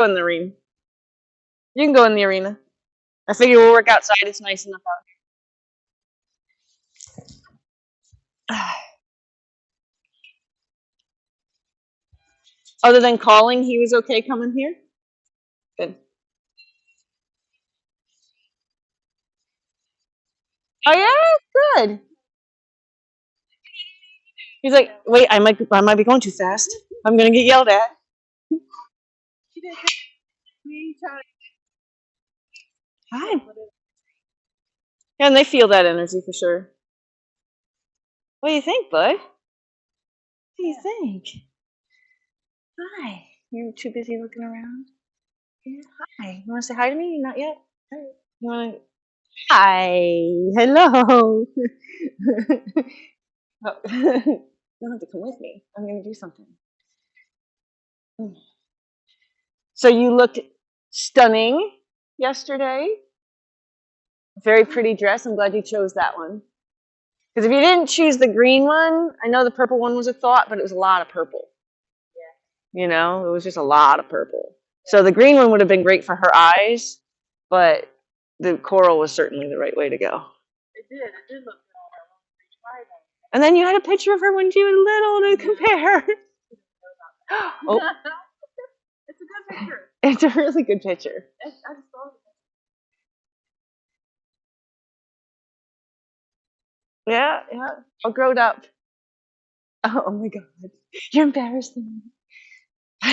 Go in the arena. You can go in the arena. I figure we'll work outside. It's nice enough out. Other than calling, he was okay coming here? Good. Oh yeah, good. He's like, wait, I might be going too fast. I'm gonna get yelled at. Hi. Yeah, and they feel that energy for sure. What do you think, bud? What do you think? Hi. You're too busy looking around? Yeah. Hi. You want to say hi to me? Not yet? You want to? Hi. Hello. Oh, you don't have to come with me. I'm going to do something. So you looked stunning yesterday. Very pretty dress. I'm glad you chose that one. Because if you didn't choose the green one, I know the purple one was a thought, but it was a lot of purple. Yeah. You know, it was just a lot of purple. So the green one would have been great for her eyes, but the coral was certainly the right way to go. It did. It did look good on her. And then you had a picture of her when she was little to compare. Oh. It's a good picture. It's a really good picture. I just saw it. Yeah, yeah. All grown up. Oh my god. You're embarrassing me.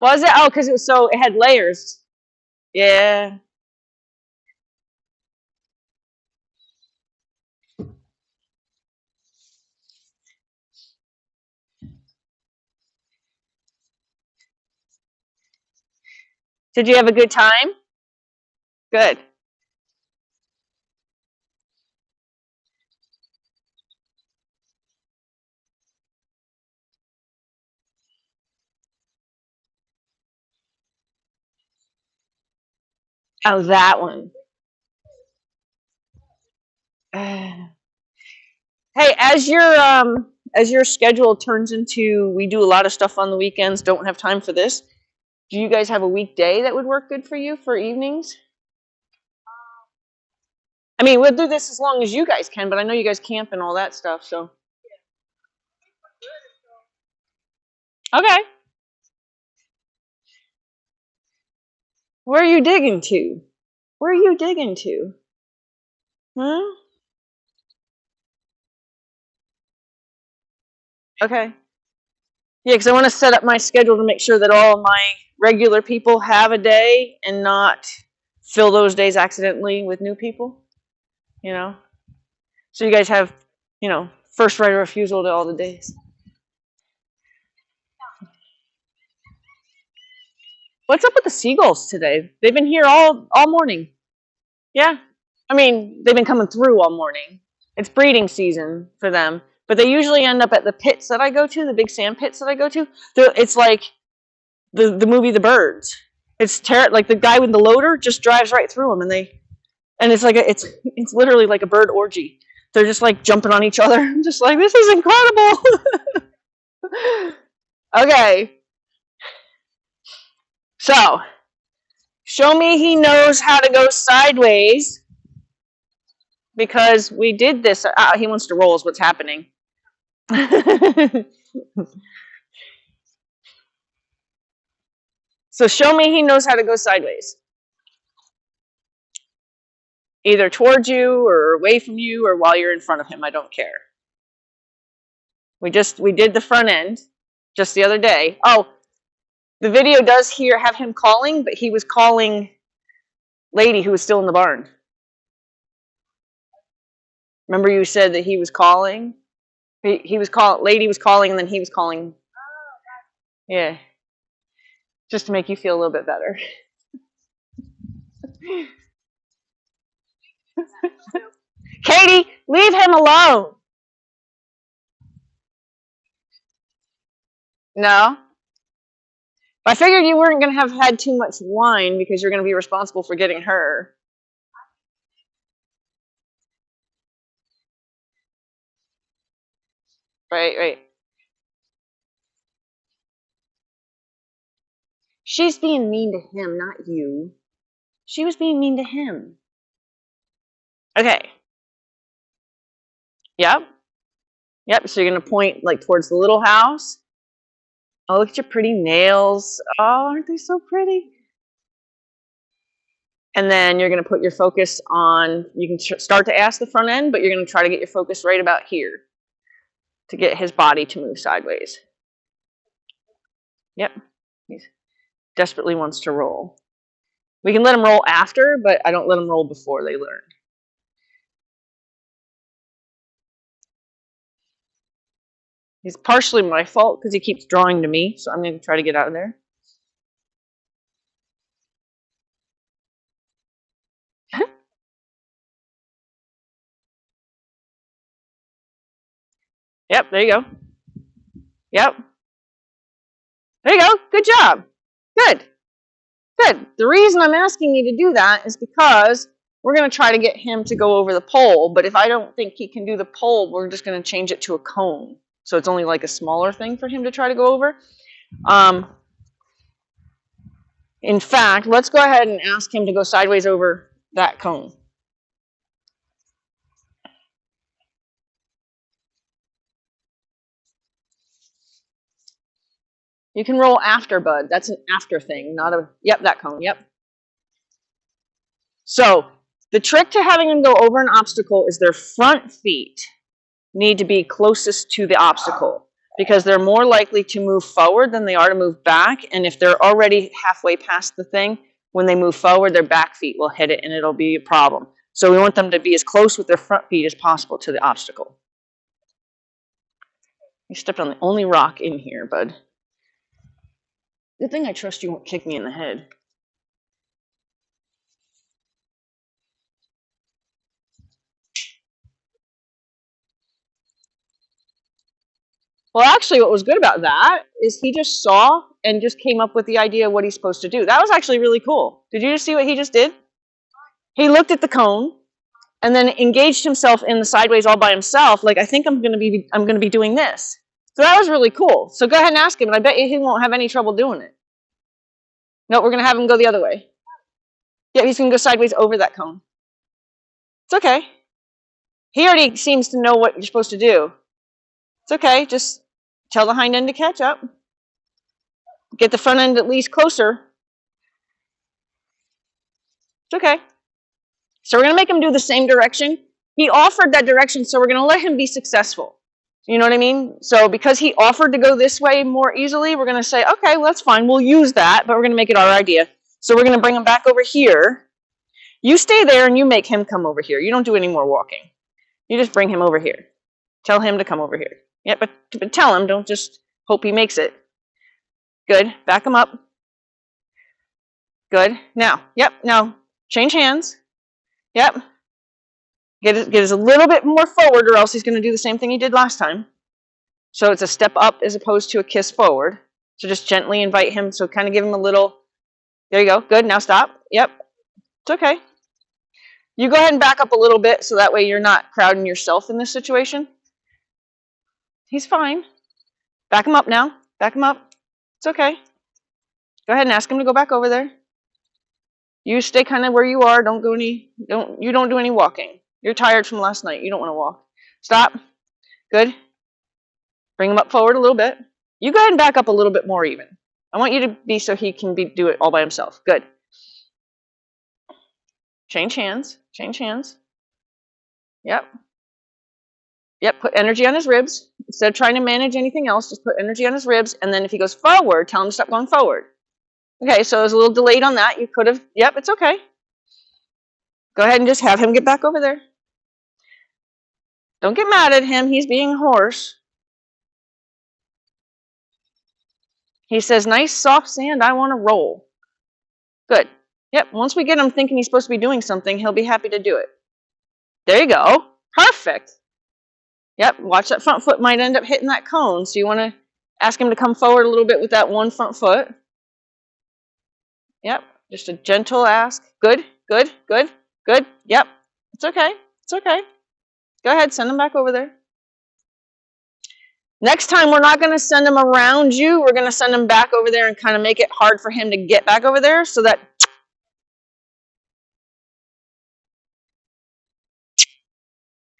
Was it? Oh, because it had layers. Yeah. Did you have a good time? Good. Oh, that one. Hey, as your schedule turns into we do a lot of stuff on the weekends, don't have time for this. Do you guys have a weekday that would work good for you for evenings? I mean, we'll do this as long as you guys can, but I know you guys camp and all that stuff, so. Okay. Where are you digging to? Where are you digging to? Huh? Okay. Yeah, because I want to set up my schedule to make sure that all of my regular people have a day and not fill those days accidentally with new people. You know? So you guys have, first right of refusal to all the days. What's up with the seagulls today? They've been here all morning. Yeah. I mean, they've been coming through all morning. It's breeding season for them. But they usually end up at the pits that I go to, the big sand pits that I go to. It's like the movie The Birds. It's like the guy with the loader just drives right through them, and it's like it's literally like a bird orgy. They're just like jumping on each other. I'm just like, this is incredible. Okay. So, show me he knows how to go sideways, because we did this. He wants to roll is what's happening. So show me he knows how to go sideways. Either towards you or away from you or while you're in front of him. I don't care. We did the front end just the other day. Oh, the video does have him calling, but he was calling lady who was still in the barn. Remember you said that he was calling? Lady was calling, and then he was calling. Yeah. Just to make you feel a little bit better. Katie, leave him alone. No? I figured you weren't going to have had too much wine because you're going to be responsible for getting her. Right. She's being mean to him, not you. She was being mean to him. Okay. Yep. Yep. So you're going to point like towards the little house. Oh, look at your pretty nails. Oh, aren't they so pretty? And then you're going to put your focus on, you can start to ask the front end, but you're going to try to get your focus right about here to get his body to move sideways. Yep. He desperately wants to roll. We can let him roll after, but I don't let him roll before they learn. It's partially my fault because he keeps drawing to me, so I'm going to try to get out of there. Yep, there you go. Yep. There you go. Good job. Good. Good. The reason I'm asking you to do that is because we're going to try to get him to go over the pole, but if I don't think he can do the pole, we're just going to change it to a cone. So it's only like a smaller thing for him to try to go over. In fact, let's go ahead and ask him to go sideways over that cone. You can roll after, bud. That's an after thing, not a, yep, that cone, yep. So the trick to having them go over an obstacle is their front feet need to be closest to the obstacle because they're more likely to move forward than they are to move back. And if they're already halfway past the thing, when they move forward, their back feet will hit it and it'll be a problem. So we want them to be as close with their front feet as possible to the obstacle. You stepped on the only rock in here, bud. Good thing I trust you won't kick me in the head. Well, actually, what was good about that is he just saw and just came up with the idea of what he's supposed to do. That was actually really cool. Did you just see what he just did? He looked at the cone and then engaged himself in the sideways all by himself. Like, I think I'm going to be doing this. So that was really cool. So go ahead and ask him, and I bet you he won't have any trouble doing it. No, we're going to have him go the other way. Yeah, he's going to go sideways over that cone. It's okay. He already seems to know what you're supposed to do. It's okay. Just tell the hind end to catch up. Get the front end at least closer. It's okay. So we're going to make him do the same direction. He offered that direction, so we're going to let him be successful. You know what I mean? So because he offered to go this way more easily, we're going to say, okay, well, that's fine. We'll use that, but we're going to make it our idea. So we're going to bring him back over here. You stay there and you make him come over here. You don't do any more walking. You just bring him over here. Tell him to come over here. Yeah, but tell him. Don't just hope he makes it. Good. Back him up. Good. Now. Yep. Now change hands. Yep. Get us a little bit more forward or else he's going to do the same thing he did last time. So it's a step up as opposed to a kiss forward. So just gently invite him. So kind of give him a little, there you go. Good. Now stop. Yep. It's okay. You go ahead and back up a little bit so that way you're not crowding yourself in this situation. He's fine. Back him up now. Back him up. It's okay. Go ahead and ask him to go back over there. You stay kind of where you are. Don't do any walking. You're tired from last night. You don't want to walk. Stop. Good. Bring him up forward a little bit. You go ahead and back up a little bit more even. I want you to be so he can do it all by himself. Good. Change hands. Change hands. Yep. Yep, put energy on his ribs. Instead of trying to manage anything else, just put energy on his ribs. And then if he goes forward, tell him to stop going forward. Okay, so there's a little delayed on that. You could have, yep, it's okay. Go ahead and just have him get back over there. Don't get mad at him. He's being a horse. He says, nice soft sand, I want to roll. Good. Yep, once we get him thinking he's supposed to be doing something, he'll be happy to do it. There you go. Perfect. Yep, watch that front foot might end up hitting that cone. So you want to ask him to come forward a little bit with that one front foot. Yep, just a gentle ask. Good, good, good, good. Yep, it's okay. It's okay. Go ahead, send him back over there. Next time, we're not going to send him around you. We're going to send him back over there and kind of make it hard for him to get back over there so that.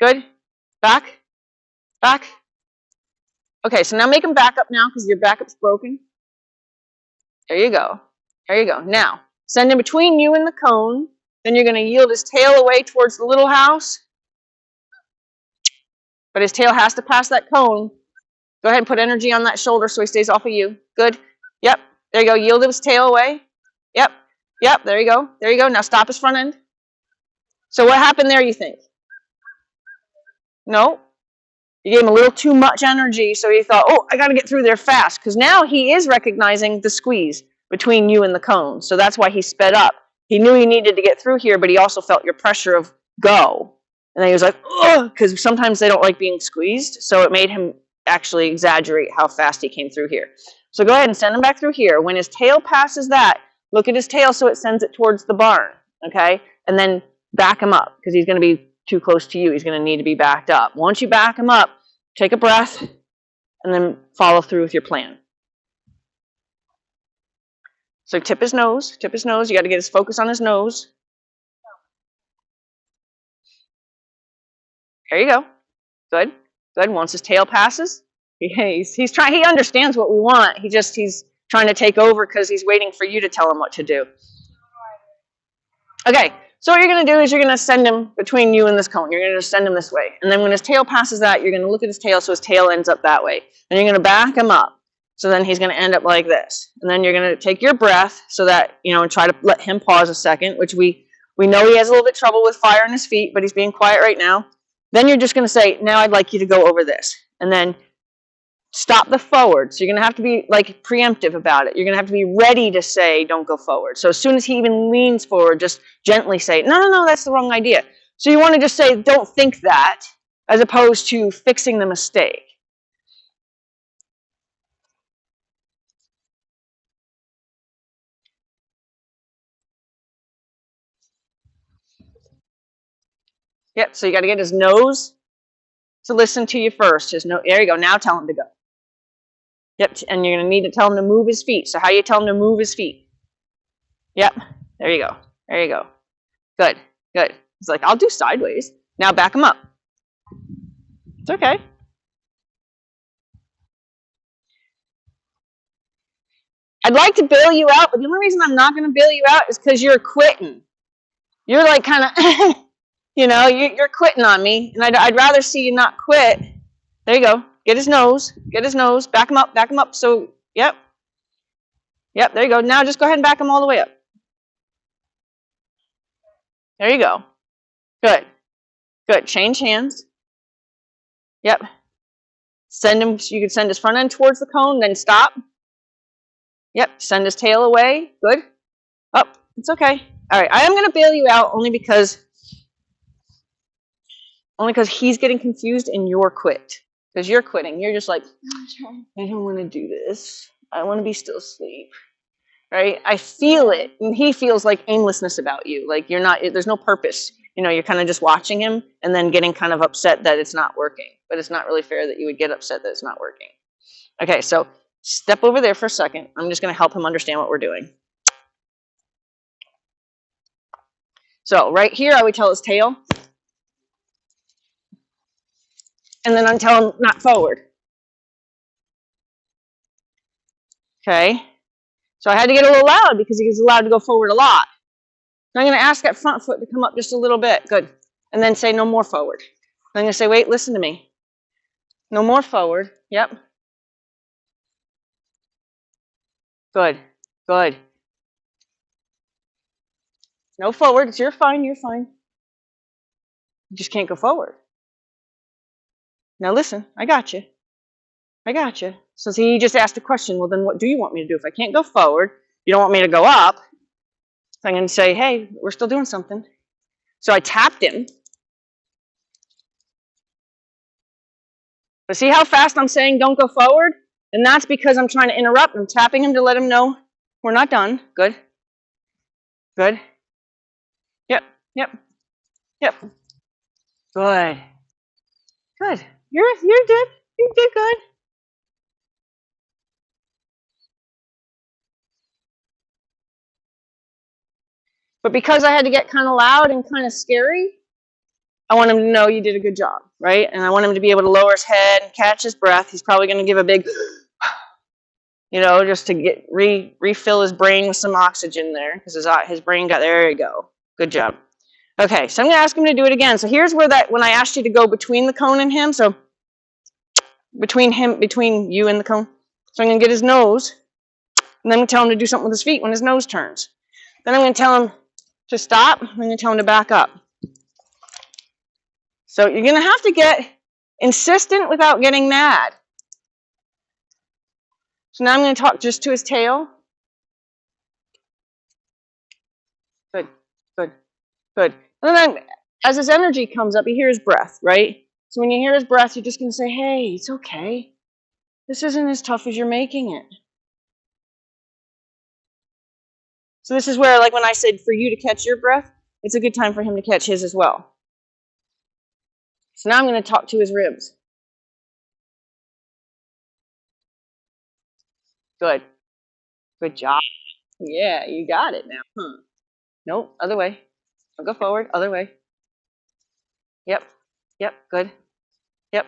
Good. Back. Back. Okay, so now make him back up now because your backup's broken. There you go. There you go. Now, send him between you and the cone. Then you're going to yield his tail away towards the little house. But his tail has to pass that cone. Go ahead and put energy on that shoulder so he stays off of you. Good. Yep. There you go. Yield his tail away. Yep. Yep. There you go. There you go. Now stop his front end. So what happened there, you think? No. You gave him a little too much energy, so he thought, oh, I got to get through there fast. Because now he is recognizing the squeeze between you and the cone. So that's why he sped up. He knew he needed to get through here, but he also felt your pressure of go. And then he was like, ugh, because sometimes they don't like being squeezed. So it made him actually exaggerate how fast he came through here. So go ahead and send him back through here. When his tail passes that, look at his tail so it sends it towards the barn, okay? And then back him up because he's going to be too close to you. He's going to need to be backed up. Once you back him up, take a breath and then follow through with your plan. So tip his nose, tip his nose. You got to get his focus on his nose. There you go. Good. Good. Once his tail passes, he's trying. He understands what we want. He's trying to take over because he's waiting for you to tell him what to do. Okay. So what you're going to do is you're going to send him between you and this cone. You're going to send him this way. And then when his tail passes that, you're going to look at his tail so his tail ends up that way. And you're going to back him up. So then he's going to end up like this. And then you're going to take your breath so that, and try to let him pause a second, which we know he has a little bit trouble with fire in his feet, but he's being quiet right now. Then you're just going to say, now I'd like you to go over this. And then stop the forward. So you're going to have to be like preemptive about it. You're going to have to be ready to say, don't go forward. So as soon as he even leans forward, just gently say, no, that's the wrong idea. So you want to just say, don't think that, as opposed to fixing the mistake. Yep, so you got to get his nose to listen to you first. His nose, there you go. Now tell him to go. Yep, and you're going to need to tell him to move his feet. So how you tell him to move his feet? Yep, there you go. There you go. Good, good. He's like, I'll do sideways. Now back him up. It's okay. I'd like to bail you out, but the only reason I'm not going to bail you out is because you're quitting. You're like kind of, you're quitting on me, and I'd rather see you not quit. There you go. Get his nose. Get his nose. Back him up. Back him up. So, yep. Yep, there you go. Now just go ahead and back him all the way up. There you go. Good. Good. Change hands. Yep. Send him. You can send his front end towards the cone, then stop. Yep. Send his tail away. Good. Oh, it's okay. All right. I am going to bail you out only because he's getting confused and you're quit. Because you're quitting. You're just like, I don't want to do this. I want to be still asleep. Right? I feel it. And he feels like aimlessness about you. Like there's no purpose. You're kind of just watching him and then getting kind of upset that it's not working. But it's not really fair that you would get upset that it's not working. Okay, so step over there for a second. I'm just going to help him understand what we're doing. So right here, I would tell his tail. And then I'd tell him not forward. Okay. So I had to get a little loud because he was allowed to go forward a lot. So I'm going to ask that front foot to come up just a little bit. Good. And then say no more forward. I'm going to say, wait, listen to me. No more forward. Yep. Good. Good. No forward. You're fine. You're fine. You just can't go forward. Now listen, I got you. I got you. So see, he just asked a question. Well, then what do you want me to do? If I can't go forward, you don't want me to go up. So I'm going to say, hey, we're still doing something. So I tapped him. But see how fast I'm saying don't go forward? And that's because I'm trying to interrupt. I'm tapping him to let him know we're not done. Good. Good. Yep. Yep. Yep. Good. Good. You did good. But because I had to get kind of loud and kind of scary, I want him to know you did a good job, right? And I want him to be able to lower his head and catch his breath. He's probably going to give a big, just to get refill his brain with some oxygen there, because his brain got, there you go. Good job. Okay, so I'm going to ask him to do it again. So here's where when I asked you to go between the cone and him, so between you and the cone. So I'm going to get his nose, and then I'm going to tell him to do something with his feet when his nose turns. Then I'm going to tell him to stop, and I'm going to tell him to back up. So you're going to have to get insistent without getting mad. So now I'm going to talk just to his tail. Good, good, good. And then as his energy comes up, you hear his breath, right? So when you hear his breath, you're just going to say, hey, it's okay. This isn't as tough as you're making it. So this is where, like when I said for you to catch your breath, it's a good time for him to catch his as well. So now I'm going to talk to his ribs. Good. Good job. Yeah, you got it now. Nope, other way. I'll go forward, other way. Yep, good. Yep.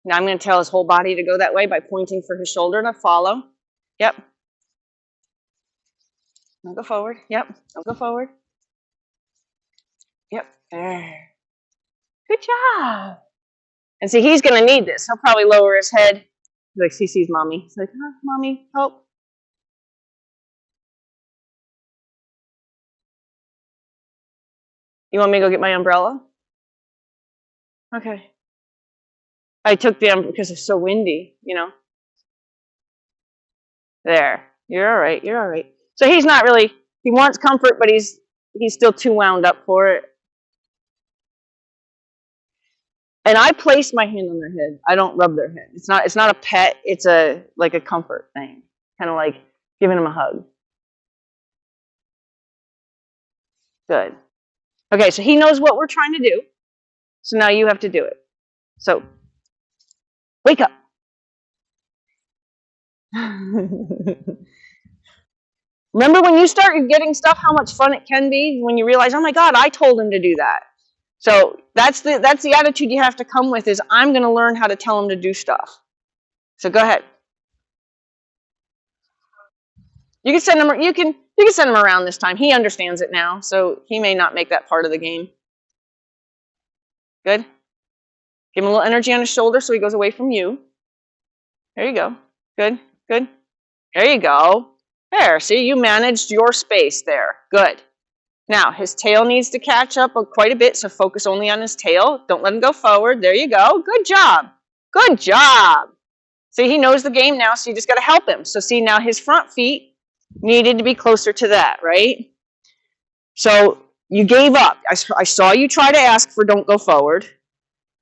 Now I'm going to tell his whole body to go that way by pointing for his shoulder to follow. Yep. I'll go forward. Yep, I'll go forward. Yep, there. Good job. And see, he's going to need this. He'll probably lower his head. Like, he sees mommy. He's like, mommy, help. You want me to go get my umbrella? Okay. I took the umbrella because it's so windy, There. You're all right. You're all right. So he's not really, he wants comfort, but he's still too wound up for it. And I place my hand on their head. I don't rub their head. It's not a pet. It's like a comfort thing. Kind of like giving them a hug. Good. Okay, so he knows what we're trying to do. So now you have to do it. So, wake up. Remember when you start getting stuff, how much fun it can be when you realize, oh my God, I told him to do that. So that's the attitude you have to come with, is I'm going to learn how to tell him to do stuff. So go ahead. You can send him. You can send him around this time. He understands it now, so he may not make that part of the game. Good. Give him a little energy on his shoulder so he goes away from you. There you go. Good. Good. There you go. There. See, you managed your space there. Good. Now, his tail needs to catch up quite a bit, so focus only on his tail. Don't let him go forward. There you go. Good job. Good job. See, he knows the game now, so you just got to help him. So see, now his front feet needed to be closer to that, right? So you gave up. I saw you try to ask for don't go forward,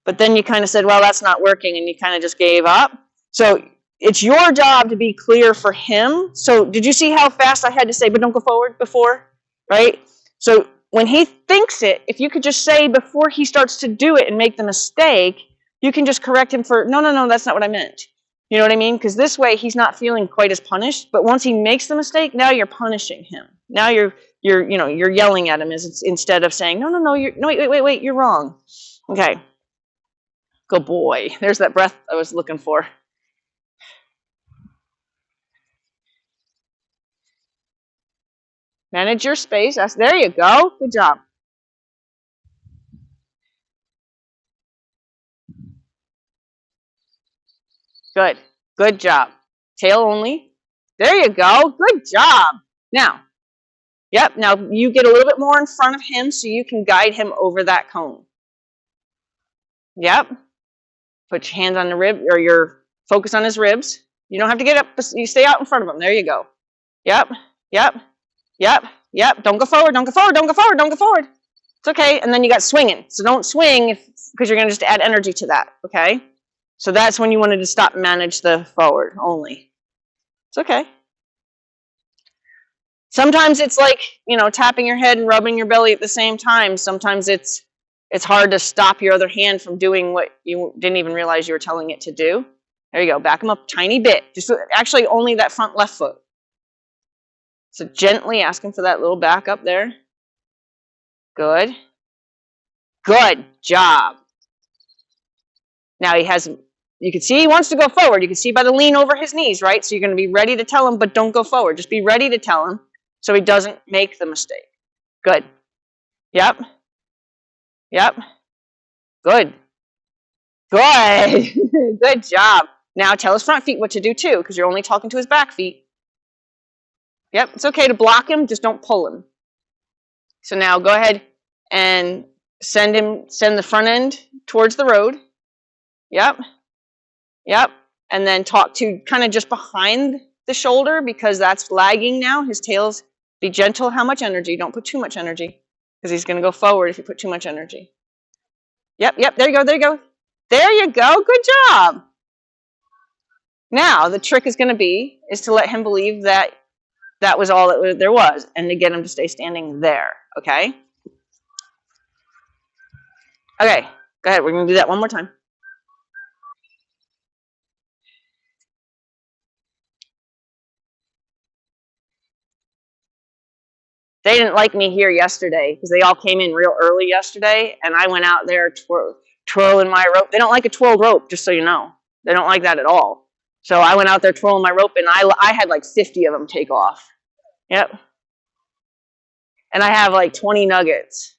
but then you kind of said, well, that's not working, and you kind of just gave up. So it's your job to be clear for him. So did you see how fast I had to say, but don't go forward before, right? So when he thinks it, if you could just say before he starts to do it and make the mistake, you can just correct him for, no, that's not what I meant. You know what I mean? Because this way he's not feeling quite as punished. But once he makes the mistake, now you're punishing him. Now you're yelling at him instead of saying, no, wait, you're wrong. Okay. Good boy. There's that breath I was looking for. Manage your space. There you go. Good job. Good. Good job. Tail only. There you go. Good job. Now, now you get a little bit more in front of him so you can guide him over that cone. Yep. Put your hands on the rib, or your focus on his ribs. You don't have to get up. You stay out in front of him. There you go. Yep. Don't go forward. It's okay. And then you got swinging. So don't swing because you're going to just add energy to that. Okay. So that's when you wanted to stop and manage the forward only. It's okay. Sometimes it's like, tapping your head and rubbing your belly at the same time. Sometimes it's hard to stop your other hand from doing what you didn't even realize you were telling it to do. There you go. Back them up a tiny bit. Just actually only that front left foot. So gently ask him for that little back up there. Good. Good job. Now you can see he wants to go forward. You can see by the lean over his knees, right? So you're going to be ready to tell him, but don't go forward. Just be ready to tell him so he doesn't make the mistake. Good. Yep. Yep. Good. Good. Good job. Now tell his front feet what to do too, because you're only talking to his back feet. Yep. It's okay to block him, just don't pull him. So now go ahead and send the front end towards the road. Yep. Yep. And then talk to kind of just behind the shoulder because that's lagging now. His tail's, be gentle. How much energy? Don't put too much energy because he's going to go forward if you put too much energy. Yep. Yep. There you go. There you go. There you go. Good job. Now the trick is to let him believe that that was all that there was and to get him to stay standing there. Okay. Okay. Go ahead. We're going to do that one more time. They didn't like me here yesterday because they all came in real early yesterday, and I went out there twirling my rope. They don't like a twirled rope, just so you know. They don't like that at all. So I went out there twirling my rope, and I had like 50 of them take off. Yep. And I have like 20 nuggets.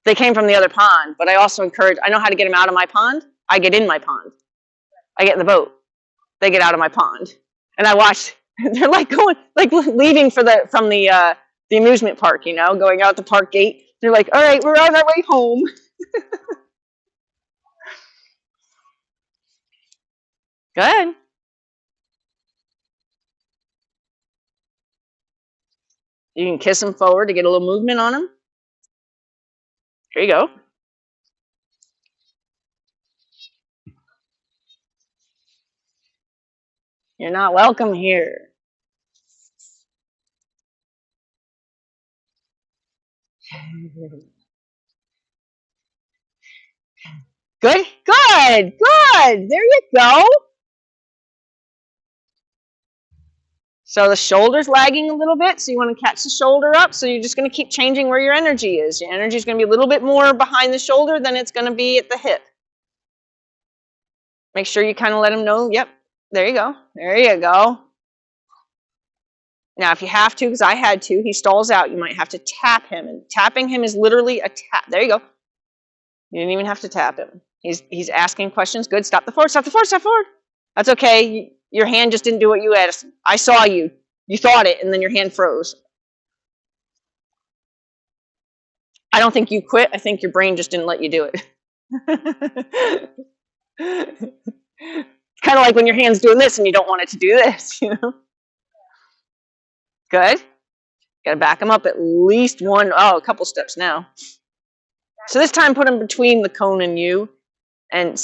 They came from the other pond, but I also I know how to get them out of my pond. I get in my pond. I get in the boat. They get out of my pond. And I watch, they're like leaving from the amusement park, going out the park gate. They're like, all right, we're on our way home. Good. You can kiss them forward to get a little movement on them. Here you go. You're not welcome here. Good, good, good. There you go. So the shoulder's lagging a little bit, so you want to catch the shoulder up. So you're just going to keep changing where your energy is. Your energy is going to be a little bit more behind the shoulder than it's going to be at the hip. Make sure you kind of let him know, yep, there you go. There you go. Now, if you have to, because I had to, he stalls out, you might have to tap him. And tapping him is literally a tap. There you go. You didn't even have to tap him. He's asking questions. Good. Stop the forward, stop the forward, stop forward. That's okay. Your hand just didn't do what you asked. I saw you. You thought it, and then your hand froze. I don't think you quit. I think your brain just didn't let you do it. It's kind of like when your hand's doing this and you don't want it to do this, Good. Got to back them up at least a couple steps now. So this time put him between the cone and you and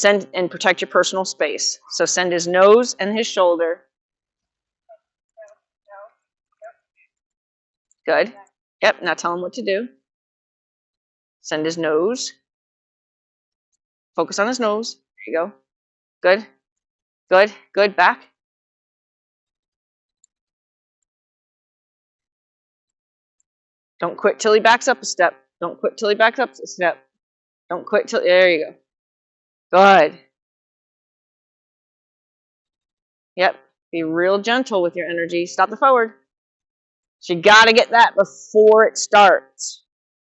protect your personal space. So send his nose and his shoulder. Good. Yep, now tell him what to do. Send his nose. Focus on his nose. There you go. Good. Good. Good. Back. Don't quit till he backs up a step. Don't quit till he backs up a step. Don't quit till, there you go. Good. Yep. Be real gentle with your energy. Stop the forward. So you got to get that before it starts.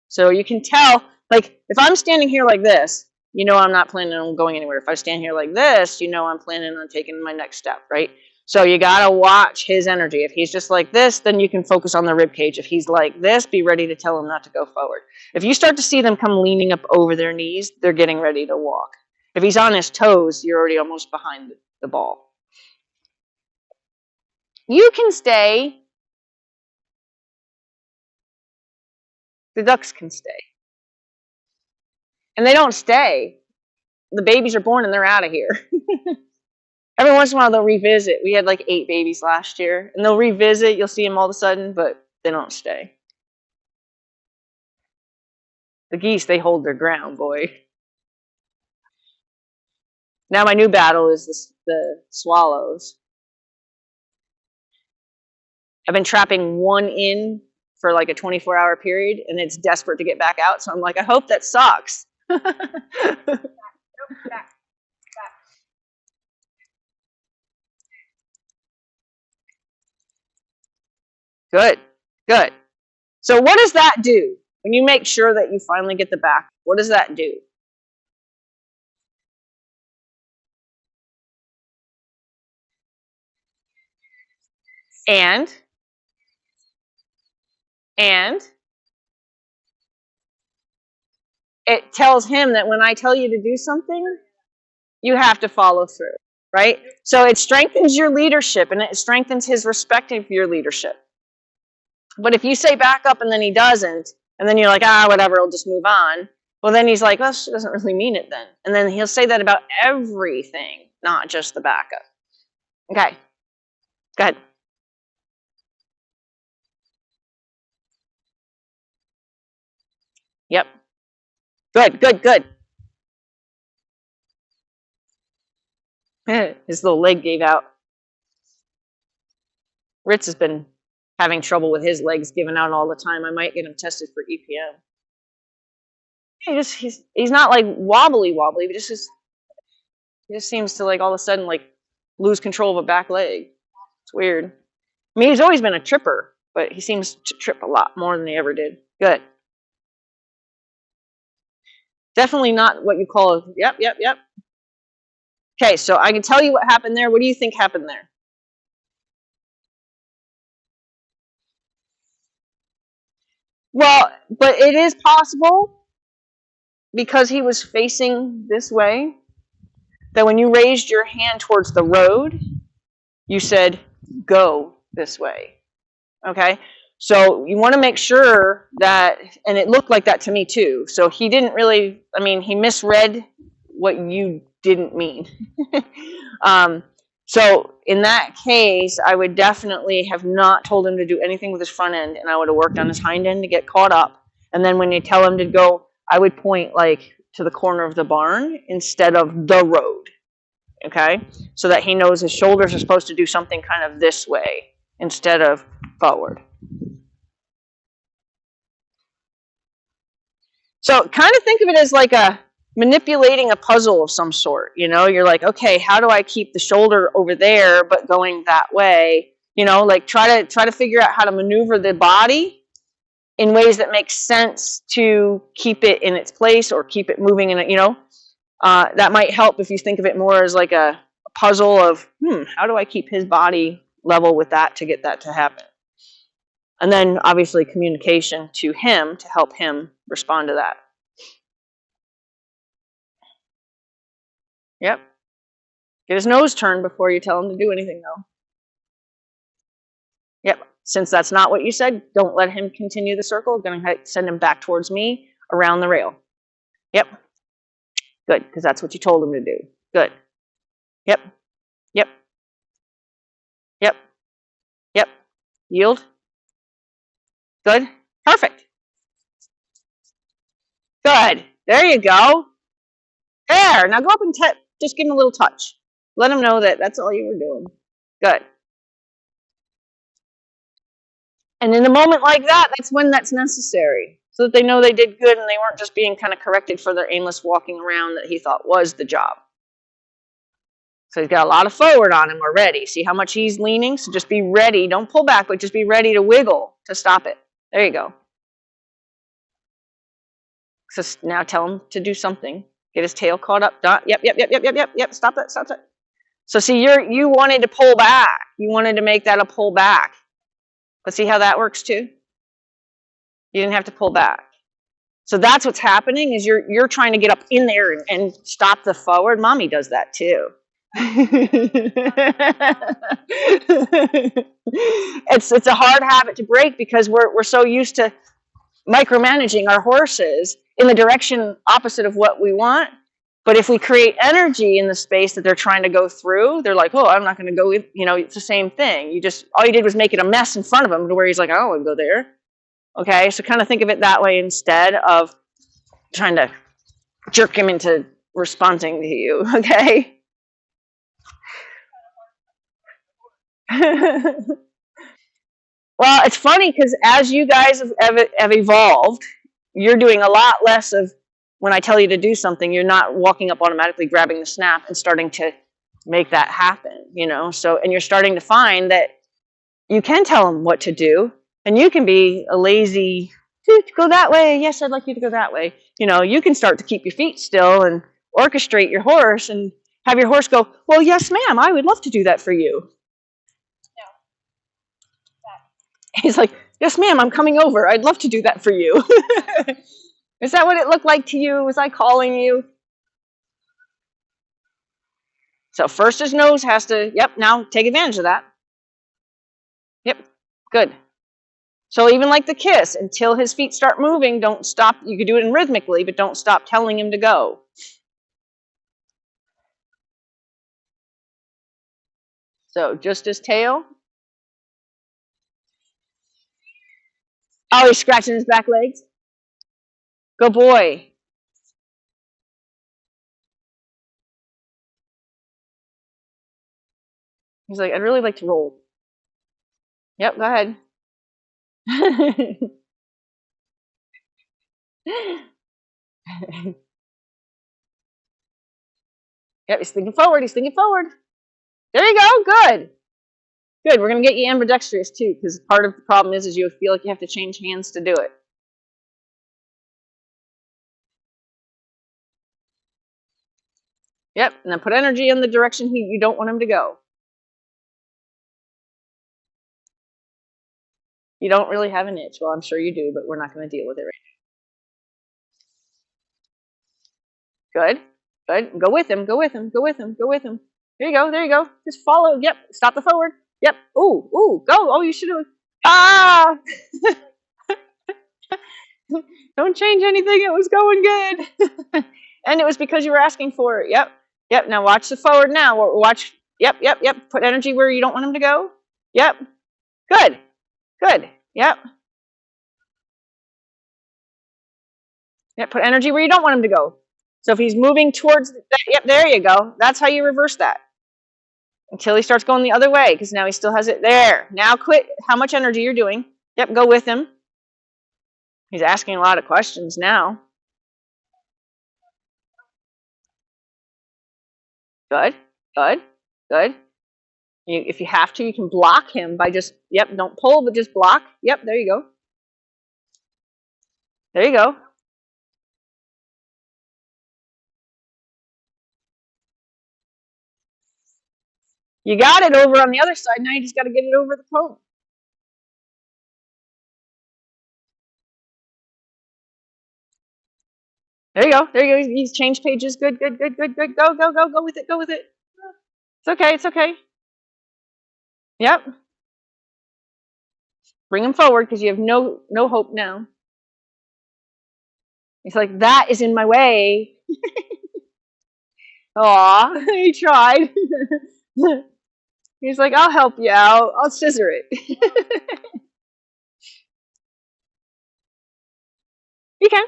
So you can tell, like, if I'm standing here like this, I'm not planning on going anywhere. If I stand here like this, I'm planning on taking my next step, right? So you got to watch his energy. If he's just like this, then you can focus on the rib cage. If he's like this, be ready to tell him not to go forward. If you start to see them come leaning up over their knees, they're getting ready to walk. If he's on his toes, you're already almost behind the ball. You can stay. The ducks can stay. And they don't stay. The babies are born and they're out of here. Every once in a while they'll revisit. We had like 8 babies last year. And they'll revisit. You'll see them all of a sudden, but they don't stay. The geese, they hold their ground, boy. Now my new battle is the swallows. I've been trapping one in for like a 24-hour period, and it's desperate to get back out. So I'm like, I hope that sucks. Good, good. So what does that do? When you make sure that you finally get the back, what does that do? And it tells him that when I tell you to do something, you have to follow through, right? So it strengthens your leadership and it strengthens his respect for your leadership. But if you say back up and then he doesn't, and then you're like, whatever, I'll just move on. Well, then he's like, well, she doesn't really mean it then. And then he'll say that about everything, not just the backup. Okay, go ahead. Yep. Good, good, good. His little leg gave out. Ritz has been having trouble with his legs giving out all the time. I might get him tested for EPM. He's not like wobbly, but he just seems to like all of a sudden like lose control of a back leg. It's weird. I mean, he's always been a tripper, but he seems to trip a lot more than he ever did. Good. Definitely not what you call a yep. Okay, so I can tell you what happened there. What do you think happened there? Well, but it is possible because he was facing this way that when you raised your hand towards the road, you said, go this way. Okay? So you want to make sure that, and it looked like that to me too. So he didn't really, he misread what you didn't mean. So in that case, I would definitely have not told him to do anything with his front end, and I would have worked on his hind end to get caught up. And then when you tell him to go, I would point like to the corner of the barn instead of the road. Okay? So that he knows his shoulders are supposed to do something kind of this way instead of forward. So kind of think of it as like manipulating a puzzle of some sort. You're like, okay, how do I keep the shoulder over there but going that way? Like try to figure out how to maneuver the body in ways that make sense to keep it in its place or keep it moving in it. That might help if you think of it more as like a puzzle of how do I keep his body level with that to get that to happen? And then obviously communication to him to help him respond to that. Yep. Get his nose turned before you tell him to do anything, though. Yep. Since that's not what you said, don't let him continue the circle. Going to send him back towards me around the rail. Yep. Good, because that's what you told him to do. Good. Yep. Yep. Yep. Yep. Yield. Good. Perfect. Good. There you go. There. Now go up and just give him a little touch. Let him know that that's all you were doing. Good. And in a moment like that, that's when that's necessary. So that they know they did good and they weren't just being kind of corrected for their aimless walking around that he thought was the job. So he's got a lot of forward on him already. See how much he's leaning? So just be ready. Don't pull back, but just be ready to wiggle to stop it. There you go. So now tell him to do something. Get his tail caught up. Yep. Stop that. So see, you wanted to pull back. You wanted to make that a pull back. But see how that works too? You didn't have to pull back. So that's what's happening is you're trying to get up in there and stop the forward. Mommy does that too. It's a hard habit to break because we're so used to micromanaging our horses in the direction opposite of what we want. But if we create energy in the space that they're trying to go through, they're like, oh, I'm not going to go, it's the same thing. All you did was make it a mess in front of him to where he's like, I don't want to go there. Okay, so kind of think of it that way instead of trying to jerk him into responding to you, okay? Well, it's funny because as you guys have evolved, you're doing a lot less of when I tell you to do something, you're not walking up automatically grabbing the snap and starting to make that happen, you know? So, and you're starting to find that you can tell them what to do, and you can be a lazy, go that way. Yes, I'd like you to go that way. You know, you can start to keep your feet still and orchestrate your horse and have your horse go, well, yes, ma'am, I would love to do that for you. He's like, yes, ma'am, I'm coming over. I'd love to do that for you. Is that what it looked like to you? Was I calling you? So first his nose has to, yep, now take advantage of that. Yep, good. So even like the kiss, until his feet start moving, don't stop. You could do it in rhythmically, but don't stop telling him to go. So just his tail. Oh, he's scratching his back legs. Good boy. He's like, I'd really like to roll. Yep, go ahead. Yep, he's thinking forward. He's thinking forward. There you go. Good. Good. We're going to get you ambidextrous too, because part of the problem is you feel like you have to change hands to do it. Yep, and then put energy in the direction you don't want him to go. You don't really have an itch. Well, I'm sure you do, but we're not going to deal with it right now. Good. Good. Go with him. Go with him. Go with him. Go with him. There you go. There you go. Just follow. Yep. Stop the forward. Yep. Ooh. Ooh. Go. Oh, you should have. Ah! Don't change anything. It was going good. And it was because you were asking for it. Yep. Yep. Now watch the forward now. Watch. Yep. Yep. Yep. Put energy where you don't want him to go. Yep. Good. Good. Yep. Yep. Put energy where you don't want him to go. So if he's moving towards, yep, there you go. That's how you reverse that. Until he starts going the other way, because now he still has it there. Now quit how much energy you're doing. Yep, go with him. He's asking a lot of questions now. Good, good, good. If you have to, you can block him by just, yep, don't pull, but just block. Yep, there you go. There you go. You got it over on the other side. Now you just got to get it over the cone. There you go. There you go. He's changed pages. Good, good, good, good, good. Go, go, go, go with it. Go with it. It's okay. It's okay. Yep. Bring him forward because you have no hope now. He's like, that is in my way. Aw, he tried. He's like, I'll help you out. I'll scissor it. You can.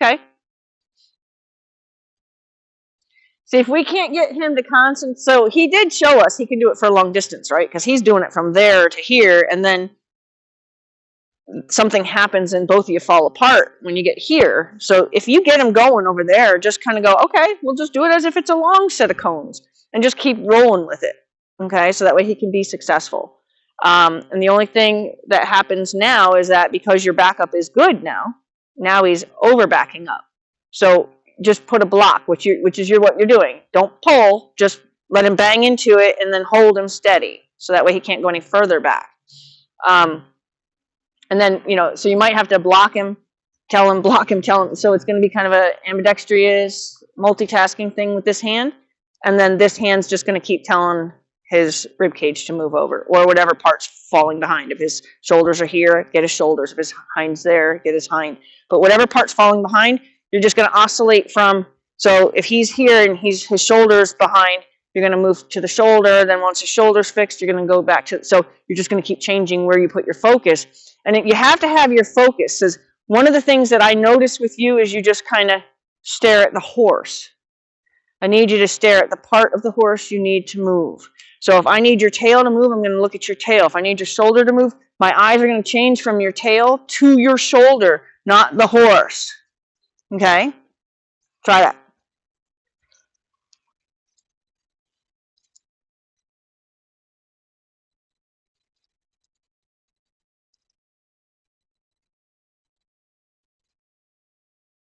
Okay. See, if we can't get him to concentrate, so he did show us he can do it for a long distance, right? Because he's doing it from there to here, and then something happens and both of you fall apart when you get here. So if you get him going over there, just kind of go, okay, we'll just do it as if it's a long set of cones and just keep rolling with it. Okay, so that way he can be successful. And the only thing that happens now is that because your backup is good now he's over backing up. So just put a block, which is what you're doing. Don't pull, just let him bang into it and then hold him steady. So that way he can't go any further back. And then, so you might have to block him, tell him, block him, tell him. So it's going to be kind of a ambidextrous multitasking thing with this hand. And then this hand's just going to keep telling his rib cage to move over, or whatever part's falling behind. If his shoulders are here, get his shoulders. If his hind's there, get his hind. But whatever part's falling behind, you're just going to oscillate from. So if he's here and his shoulders behind, you're going to move to the shoulder. Then once the shoulder's fixed, you're going to go back to. So you're just going to keep changing where you put your focus. And you have to have your focus. Because one of the things that I notice with you is you just kind of stare at the horse. I need you to stare at the part of the horse you need to move. So if I need your tail to move, I'm going to look at your tail. If I need your shoulder to move, my eyes are going to change from your tail to your shoulder, not the horse. Okay? Try that.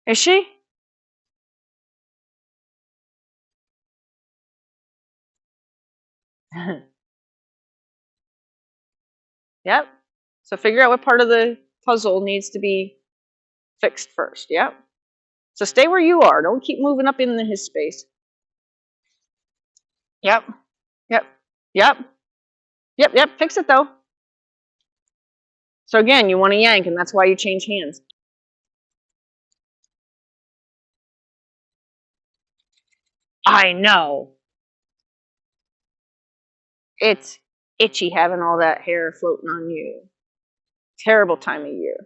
Is she? Yep. So figure out what part of the puzzle needs to be fixed first. Yep. So stay where you are. Don't keep moving up into his space. Yep. Yep. Yep. Yep. Fix it though. So again, you want to yank, and that's why you change hands. I know. It's itchy having all that hair floating on you. Terrible time of year.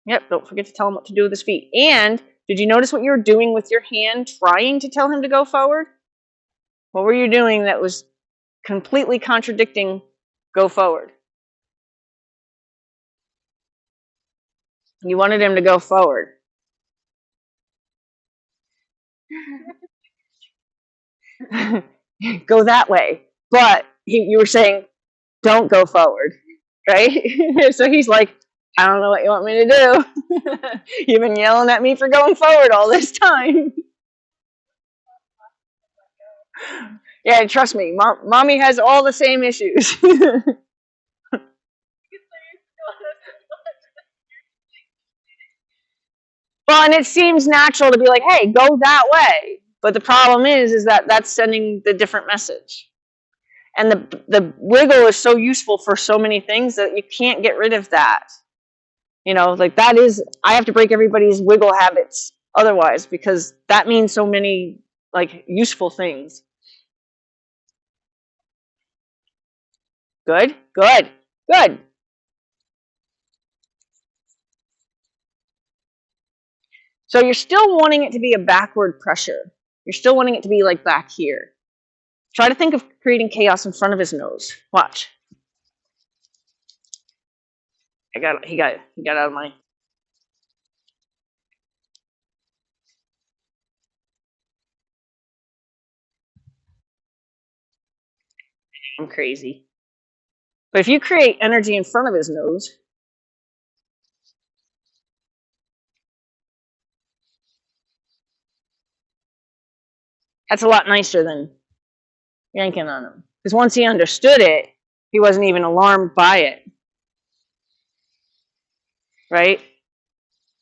Yep, don't forget to tell him what to do with his feet. And did you notice what you were doing with your hand trying to tell him to go forward? What were you doing that was completely contradicting go forward? You wanted him to go forward. Go that way. But you were saying, don't go forward, right? So he's like, I don't know what you want me to do. You've been yelling at me for going forward all this time. Yeah, trust me, mommy has all the same issues. Well, and it seems natural to be like, hey, go that way. But the problem is that that's sending the different message. And the wiggle is so useful for so many things that you can't get rid of that. You know, like that is, I have to break everybody's wiggle habits otherwise, because that means so many like useful things. Good. So you're still wanting it to be a backward pressure. You're still wanting it to be like back here. Try to think of creating chaos in front of his nose. Watch. He got out of my. I'm crazy. But if you create energy in front of his nose, that's a lot nicer than yanking on him. Because once he understood it, he wasn't even alarmed by it. Right?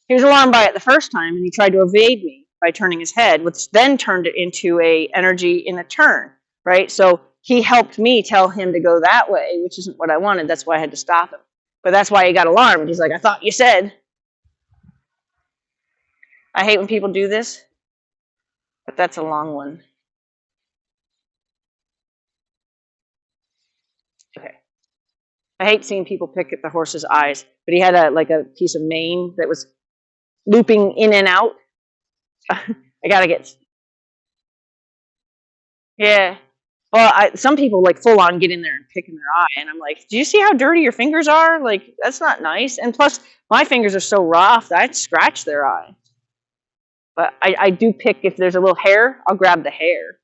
He was alarmed by it the first time, and he tried to evade me by turning his head, which then turned it into a energy in a turn. Right? So he helped me tell him to go that way, which isn't what I wanted. That's why I had to stop him. But that's why he got alarmed. He's like, I thought you said. I hate when people do this, but that's a long one. Okay. I hate seeing people pick at the horse's eyes, but he had a piece of mane that was looping in and out. I gotta get. Yeah. Well, some people like full on get in there and pick in their eye, and I'm like, do you see how dirty your fingers are? Like, that's not nice. And plus, my fingers are so rough that I'd scratch their eye. But I do pick if there's a little hair, I'll grab the hair.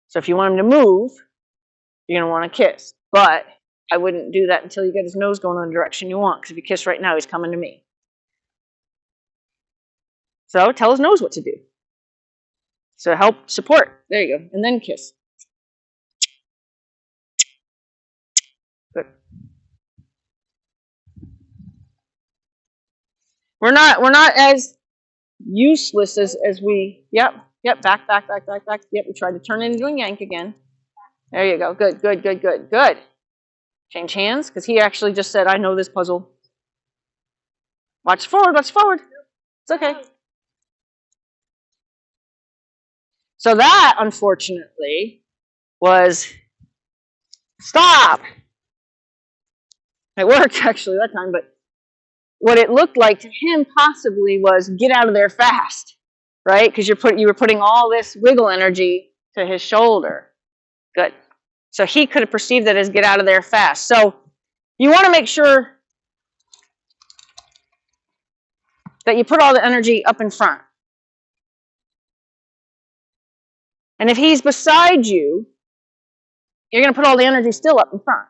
So if you want him to move, you're gonna want to kiss. But I wouldn't do that until you get his nose going in the direction you want, because if you kiss right now, he's coming to me. So tell his nose what to do. So help support. There you go. And then kiss. Good. We're not as useless as we. Yep. Back. Yep. We tried to turn it into a yank again. There you go. Good. Change hands, because he actually just said, I know this puzzle. Watch forward. It's okay. So that, unfortunately, was stop. It worked actually that time, but what it looked like to him possibly was get out of there fast, right? Because you were putting all this wiggle energy to his shoulder. Good. So he could have perceived that as get out of there fast. So you want to make sure that you put all the energy up in front. And if he's beside you, you're going to put all the energy still up in front.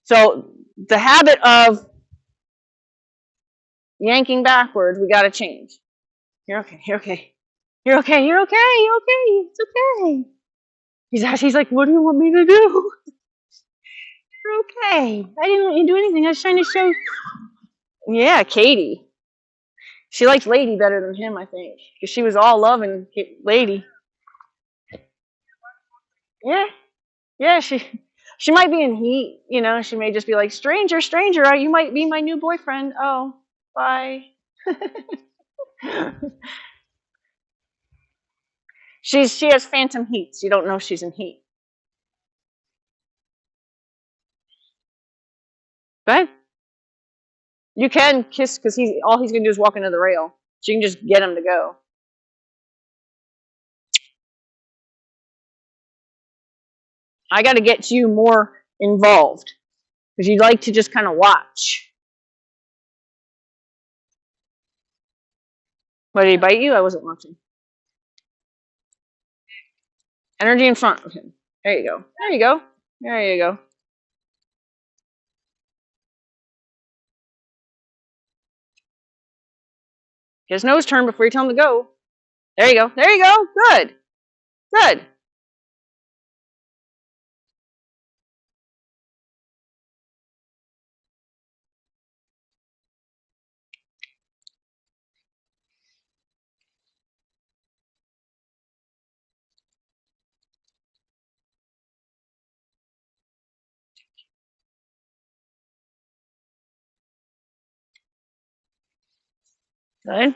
So the habit of yanking backwards, we got to change. You're okay. You're okay. You're okay. You're okay. You're okay. It's okay. He's like, what do you want me to do? You're okay. I didn't want you to do anything. I was trying to show. Yeah, Katie. She likes Lady better than him, I think, because she was all loving Lady. Yeah, yeah. She might be in heat. You know, she may just be like, stranger, stranger. You might be my new boyfriend. Oh, bye. She has phantom heats. You don't know she's in heat. But you can kiss because all he's gonna do is walk into the rail. So you can just get him to go. I got to get you more involved because you'd like to just kind of watch. What, did he bite you? I wasn't watching. Energy in front of him. There you go. There you go. There you go. Get his nose turned before you tell him to go. There you go. There you go. Good. Good. Good.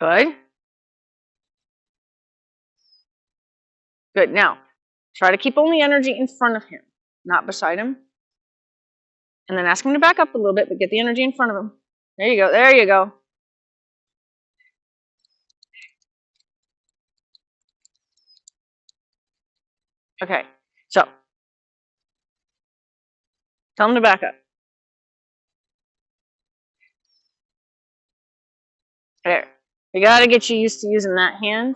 Good. Good. Now, try to keep only energy in front of him, not beside him. And then ask him to back up a little bit, but get the energy in front of him. There you go. There you go. Okay. So, tell him to back up. There. We got to get you used to using that hand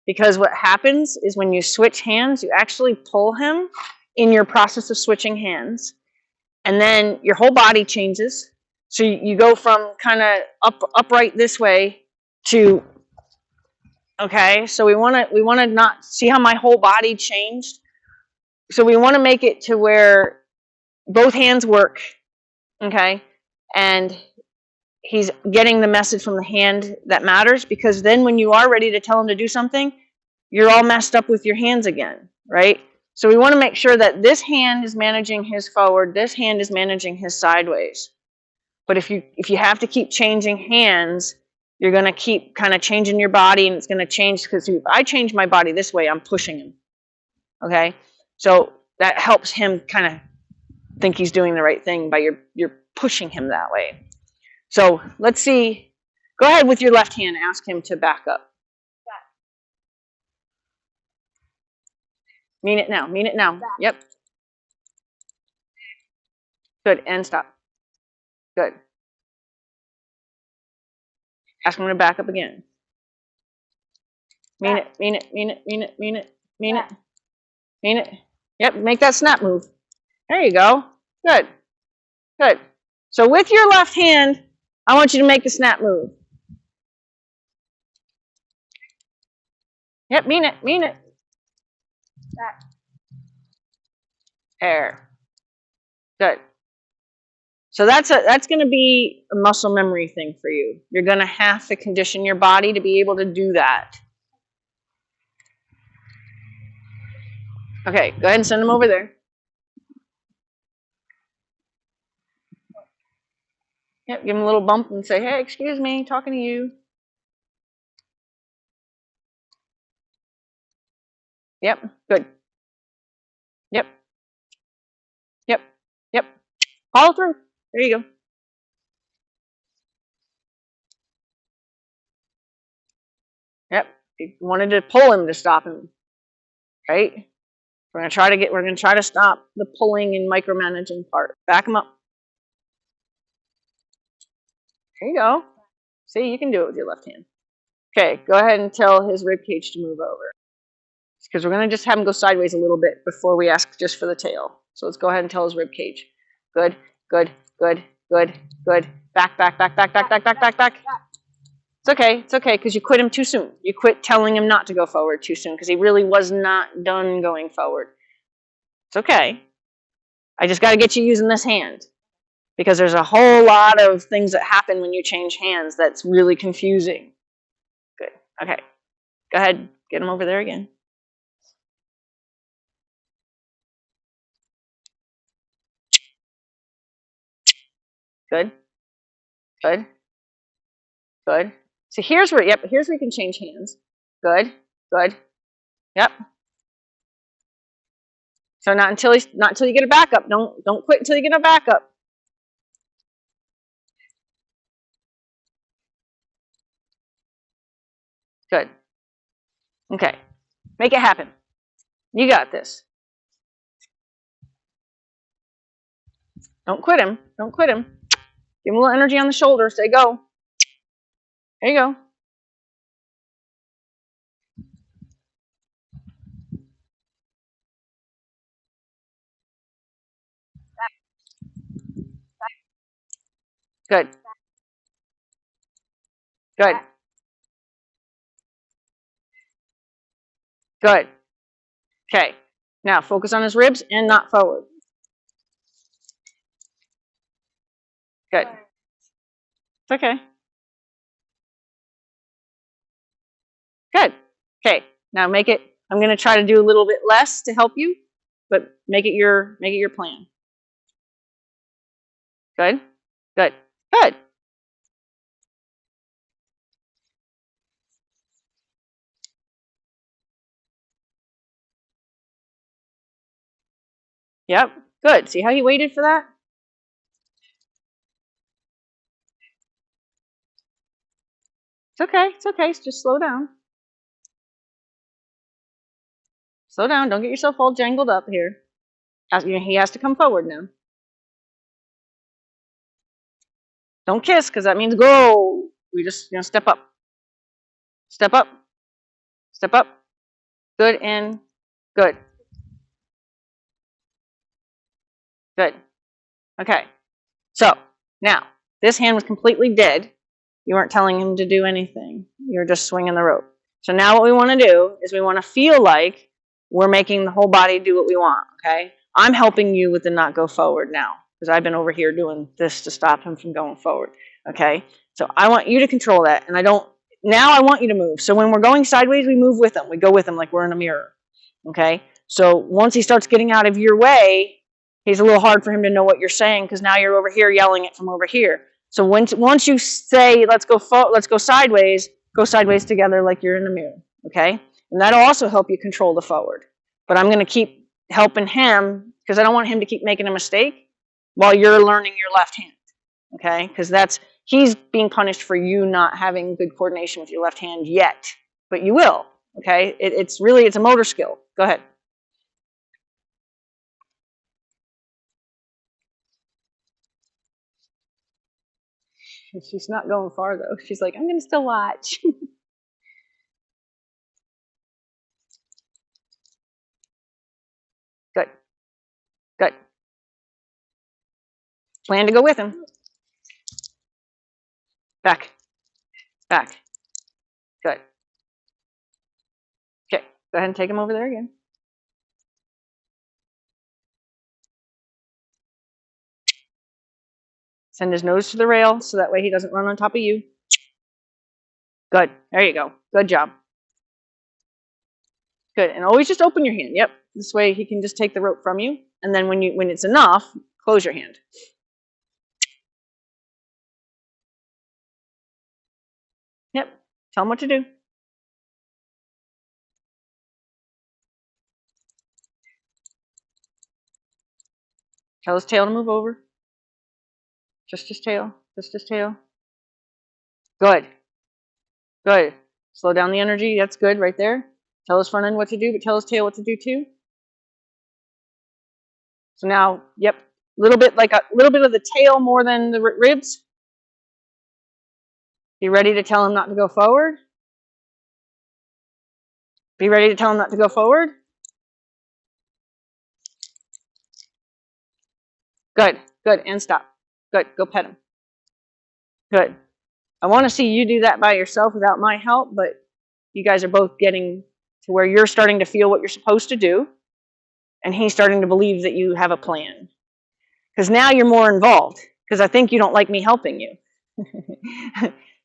because what happens is when you switch hands, you actually pull him in your process of switching hands. And then your whole body changes. So you go from kind of upright this way to, okay, so we want to not see how my whole body changed. So we want to make it to where both hands work, okay? And he's getting the message from the hand that matters, because then when you are ready to tell him to do something, you're all messed up with your hands again, right? So we want to make sure that this hand is managing his forward, this hand is managing his sideways. But if you have to keep changing hands, you're going to keep kind of changing your body, and it's going to change, because if I change my body this way, I'm pushing him, okay? So that helps him kind of think he's doing the right thing by you're pushing him that way. So let's see. Go ahead with your left hand. Ask him to back up. Mean it now. Mean it now. Yep. Good. And stop. Good. Ask him to back up again. Mean it. Mean it. Mean it. Mean it. Mean it. Mean it. Mean it. Yep. Make that snap move. There you go. Good. Good. So with your left hand, I want you to make the snap move. Yep. Mean it. Mean it. There. Good. So that's going to be a muscle memory thing for you. You're going to have to condition your body to be able to do that. Okay, go ahead and send them over there. Yep, give them a little bump and say, hey, excuse me, talking to you. Yep. Good. Yep. Yep. Yep. Follow through. There you go. Yep. You wanted to pull him to stop him, right? We're gonna try to stop the pulling and micromanaging part. Back him up. There you go. See, you can do it with your left hand. Okay, go ahead and tell his rib cage to move over. Because we're gonna just have him go sideways a little bit before we ask just for the tail. So let's go ahead and tell his rib cage. Good, good, good, good, good. Back, back, back, back, back, back, back, back, back. It's okay, because you quit him too soon. You quit telling him not to go forward too soon, because he really was not done going forward. It's okay. I just got to get you using this hand, because there's a whole lot of things that happen when you change hands that's really confusing. Good. Okay. Go ahead. Get him over there again. Good. Good. Good. So here's where, here's where you can change hands. Good. Good. Yep. So not until you get a backup. Don't quit until you get a backup. Good. Okay. Make it happen. You got this. Don't quit him. Don't quit him. Give him a little energy on the shoulder. Say go. There you go. Good. Good. Good. Okay. Now focus on his ribs and not forward. Good. It's okay. Good. Okay. Now make it. I'm going to try to do a little bit less to help you, but make it your plan. Good. Good. Good. Yep. Good. See how you waited for that? It's okay. It's okay. Just slow down. Slow down. Don't get yourself all jangled up here. He has to come forward now. Don't kiss, because that means go. We just, step up. Step up. Step up. Good and good. Good. Okay. So now this hand was completely dead. You weren't telling him to do anything. You're just swinging the rope. So now what we want to do is we want to feel like we're making the whole body do what we want. Okay. I'm helping you with the not go forward now, because I've been over here doing this to stop him from going forward. Okay. So I want you to control that, and now I want you to move. So when we're going sideways, we move with him. We go with him like we're in a mirror. Okay. So once he starts getting out of your way, he's a little hard for him to know what you're saying, because now you're over here yelling it from over here. So once you say let's go sideways, go sideways together like you're in the mirror. Okay. And that'll also help you control the forward. But I'm going to keep helping him, because I don't want him to keep making a mistake while you're learning your left hand. Okay. Because he's being punished for you not having good coordination with your left hand yet, but you will. Okay. It's a motor skill. Go ahead. She's not going far though. She's like, I'm going to still watch. Good. Good. Plan to go with him. Back. Back. Good. Okay. Go ahead and take him over there again. Send his nose to the rail so that way he doesn't run on top of you. Good. There you go. Good job. Good. And always just open your hand. Yep. This way he can just take the rope from you. And then when it's enough, close your hand. Yep. Tell him what to do. Tell his tail to move over. Just his tail. Just his tail. Good. Good. Slow down the energy. That's good right there. Tell his front end what to do, but tell his tail what to do too. So now, yep, a little bit of the tail more than the ribs. Be ready to tell him not to go forward. Be ready to tell him not to go forward. Good, good, and stop. Good, go pet him. Good. I want to see you do that by yourself without my help, but you guys are both getting to where you're starting to feel what you're supposed to do, and he's starting to believe that you have a plan. Because now you're more involved, because I think you don't like me helping you.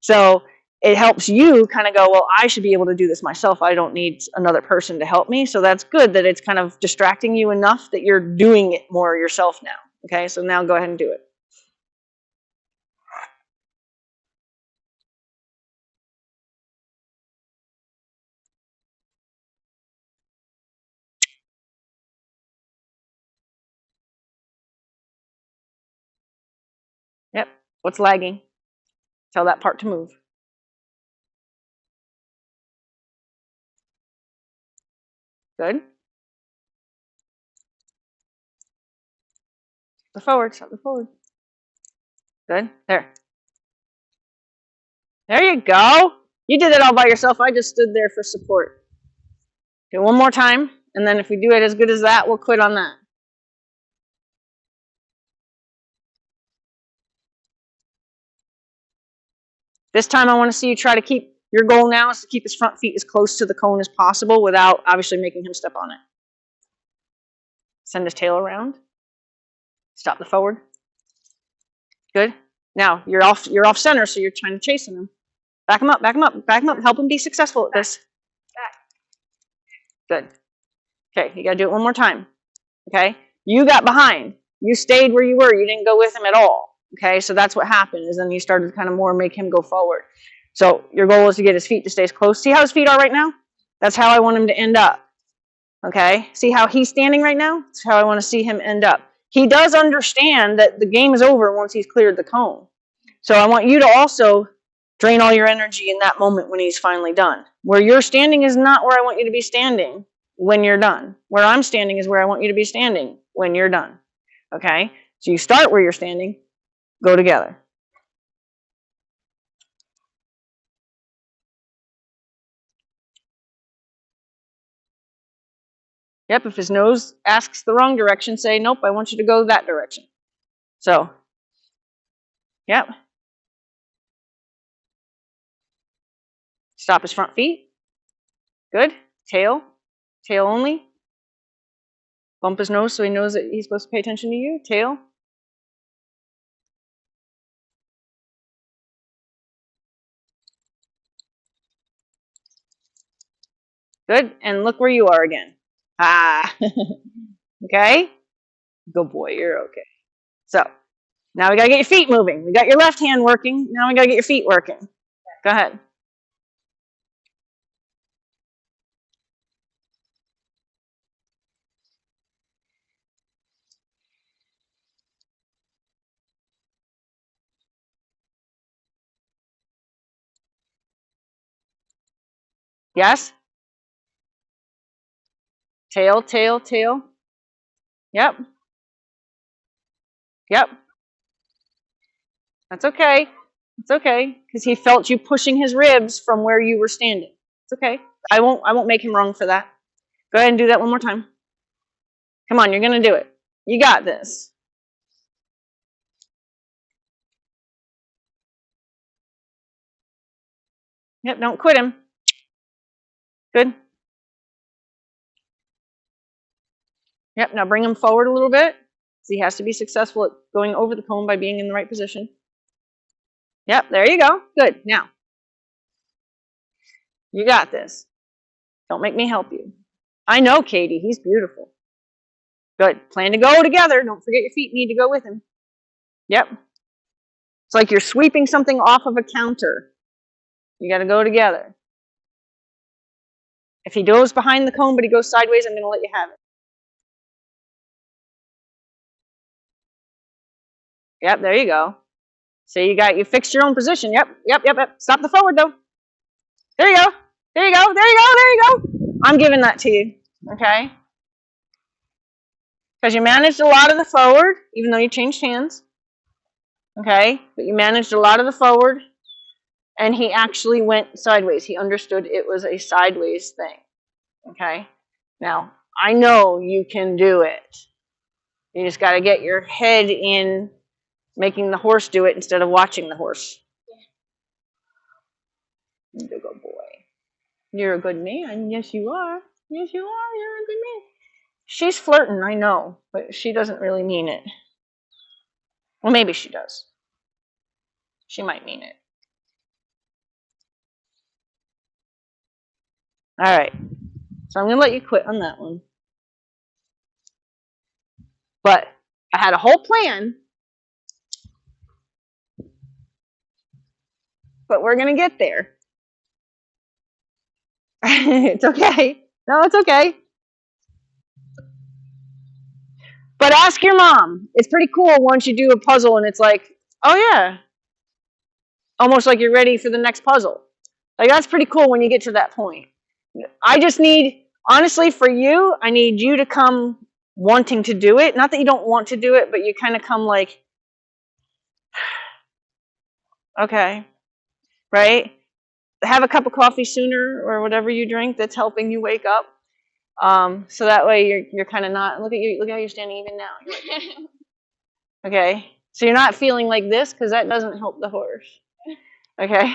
So it helps you kind of go, well, I should be able to do this myself. I don't need another person to help me. So that's good that it's kind of distracting you enough that you're doing it more yourself now. Okay, so now go ahead and do it. Yep. What's lagging? Tell that part to move. Good. Step forward. Step forward. Good. There. There you go. You did it all by yourself. I just stood there for support. Do it one more time, and then if we do it as good as that, we'll quit on that. This time I want to see you try to keep, your goal now is to keep his front feet as close to the cone as possible without obviously making him step on it. Send his tail around. Stop the forward. Good. Now you're off center, so you're trying to chase him. Back him up, back him up, back him up. Help him be successful at this. Good. Okay, you gotta do it one more time. Okay? You got behind. You stayed where you were. You didn't go with him at all. Okay, so that's what happened, is then you started to kind of more make him go forward. So your goal is to get his feet to stay as close. See how his feet are right now? That's how I want him to end up. Okay? See how he's standing right now? That's how I want to see him end up. He does understand that the game is over once he's cleared the cone. So I want you to also drain all your energy in that moment when he's finally done. Where you're standing is not where I want you to be standing when you're done. Where I'm standing is where I want you to be standing when you're done. Okay? So you start where you're standing, go together. Yep, if his nose asks the wrong direction, say, nope, I want you to go that direction. So, yep. Stop his front feet. Good. Tail. Tail only. Bump his nose so he knows that he's supposed to pay attention to you. Tail. Good. And look where you are again. Ah. Okay? Good boy, you're okay. So, now we gotta get your feet moving. We got your left hand working. Now we gotta get your feet working. Go ahead. Yes? Tail, tail, tail. Yep. Yep. That's okay. It's okay, because he felt you pushing his ribs from where you were standing. It's okay. I won't make him wrong for that. Go ahead and do that one more time. Come on, you're gonna do it. You got this. Yep, don't quit him. Good. Yep, now bring him forward a little bit. So he has to be successful at going over the cone by being in the right position. Yep, there you go. Good. Now, you got this. Don't make me help you. I know, Katie. He's beautiful. Good. Plan to go together. Don't forget your feet need to go with him. Yep. It's like you're sweeping something off of a counter. You got to go together. If he goes behind the cone but he goes sideways, I'm going to let you have it. Yep, there you go. So you fixed your own position. Yep. Stop the forward though. There you go. There you go. There you go. There you go. I'm giving that to you. Okay? Because you managed a lot of the forward, even though you changed hands. Okay? But you managed a lot of the forward, and he actually went sideways. He understood it was a sideways thing. Okay? Now, I know you can do it. You just got to get your head in making the horse do it instead of watching the horse. You're a good boy. You're a good man. Yes, you are. Yes, you are. You're a good man. She's flirting, I know, but she doesn't really mean it. Well, maybe she does. She might mean it. All right. So I'm going to let you quit on that one. But I had a whole plan. But we're going to get there. It's okay. No, it's okay. But ask your mom. It's pretty cool once you do a puzzle and it's like, oh yeah. Almost like you're ready for the next puzzle. Like that's pretty cool when you get to that point. I just need, honestly, for you, I need you to come wanting to do it. Not that you don't want to do it, but you kind of come like, okay, right? Have a cup of coffee sooner or whatever you drink that's helping you wake up. So that way you're kind of not, look how you're standing even now. Like, okay, so you're not feeling like this because that doesn't help the horse. Okay,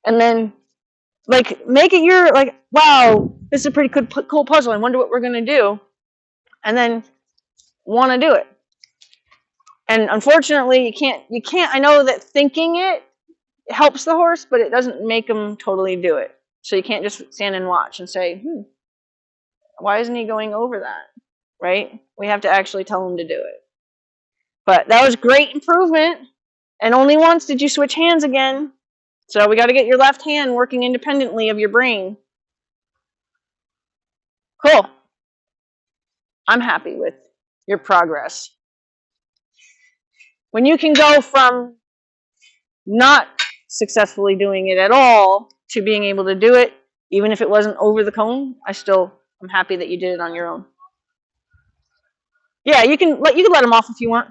and then like make it your like, wow, this is a pretty cool puzzle. I wonder what we're gonna do, and then want to do it. And unfortunately, you can't. I know that thinking it helps the horse, but it doesn't make him totally do it. So you can't just stand and watch and say, why isn't he going over that? Right? We have to actually tell him to do it. But that was great improvement. And only once did you switch hands again. So we got to get your left hand working independently of your brain. Cool. I'm happy with your progress. When you can go from not successfully doing it at all to being able to do it, even if it wasn't over the cone, I'm happy that you did it on your own. Yeah, you can let them off if you want.